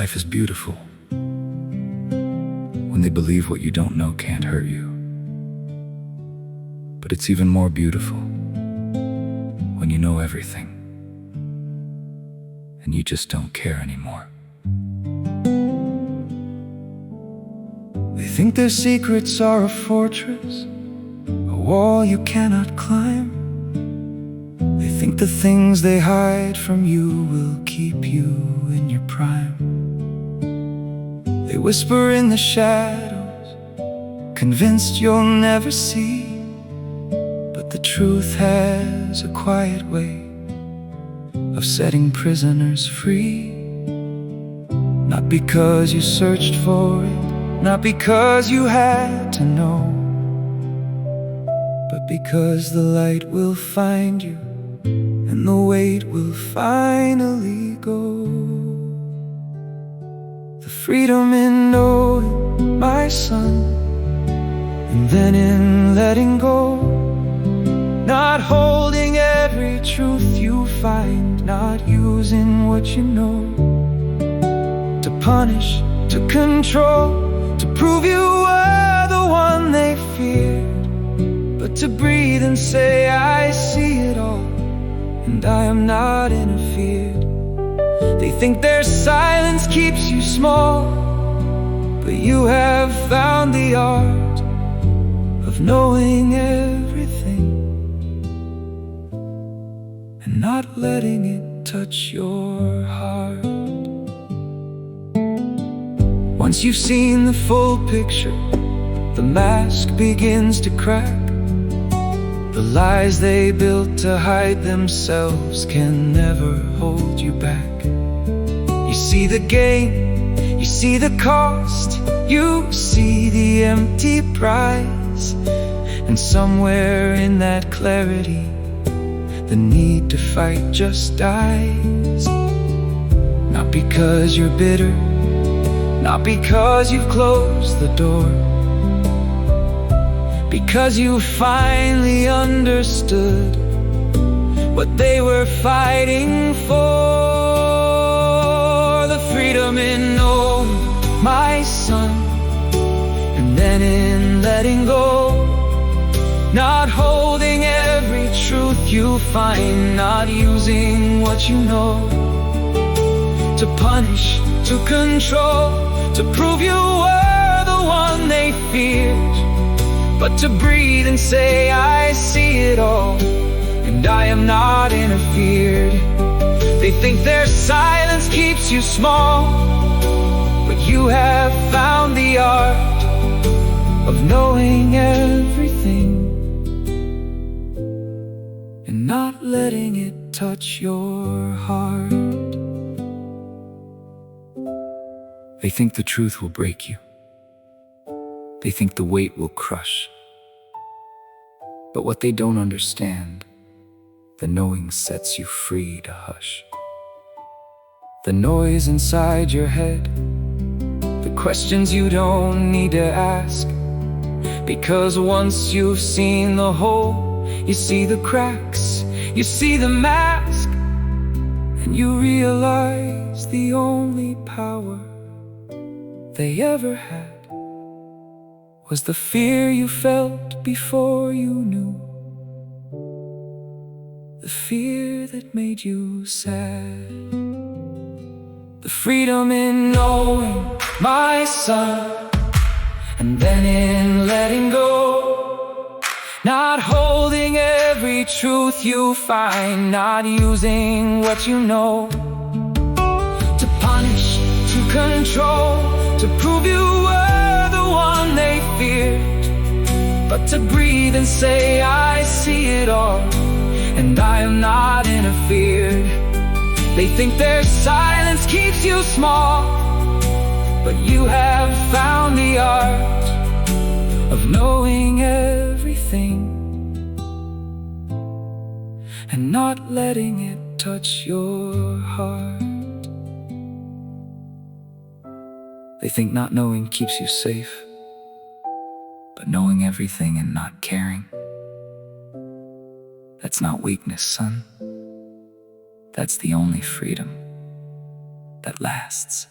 life is beautiful when they believe what you don't know can't hurt you. But it's even more beautiful when you know everything and you just don't care anymore. They think their secrets are a fortress, a wall you cannot climb. They think the things they hide from you will keep you in your prime. They whisper in the shadows, convinced you'll never see. But the truth has a quiet way of setting prisoners free. Not because you searched for it, not because you had to know, but because the light will find you and the weight will finally go. The freedom in knowing, my son, and then in letting go. Not holding every truth you find, not using what you know to punish, to control, to prove you were the one they feared, but to breathe and say, I see it all, and I am not interfered. They think their silence keeps you small, but you have found the art of knowing everything and not letting it touch your heart. Once you've seen the full picture, the mask begins to crack. The lies they built to hide themselves can never hold you back. You see the gain, you see the cost, you see the empty prize, and somewhere in that clarity, the need to fight just dies. Not because you're bitter, not because you've closed the door, because you finally understood what they were fighting for. The freedom in knowing, my son, and then in letting go. Not holding every truth you find, not using what you know to punish, to control, to prove you were the one they feared, but to breathe and say, I see it all, and I am not interfered. They think their silence keeps you small, but you have found the art of knowing everything and not letting it touch your heart. They think the truth will break you. They think the weight will crush. But what they don't understand, the knowing sets you free to hush. The noise inside your head, the questions you don't need to ask, because once you've seen the whole, you see the cracks, you see the mask, and you realize the only power they ever had was the fear you felt before you knew, the fear that made you sad. The freedom in knowing, my son, and then in letting go. Not holding every truth you find, not using what you know to punish, to control, to prove you were the one they feared, but to breathe and say, I see it all, and I am not interfered. They think their silence keeps you small, but you have found the art of knowing everything and not letting it touch your heart. They think not knowing keeps you safe, but knowing everything and not caring, that's not weakness, son. That's the only freedom that lasts.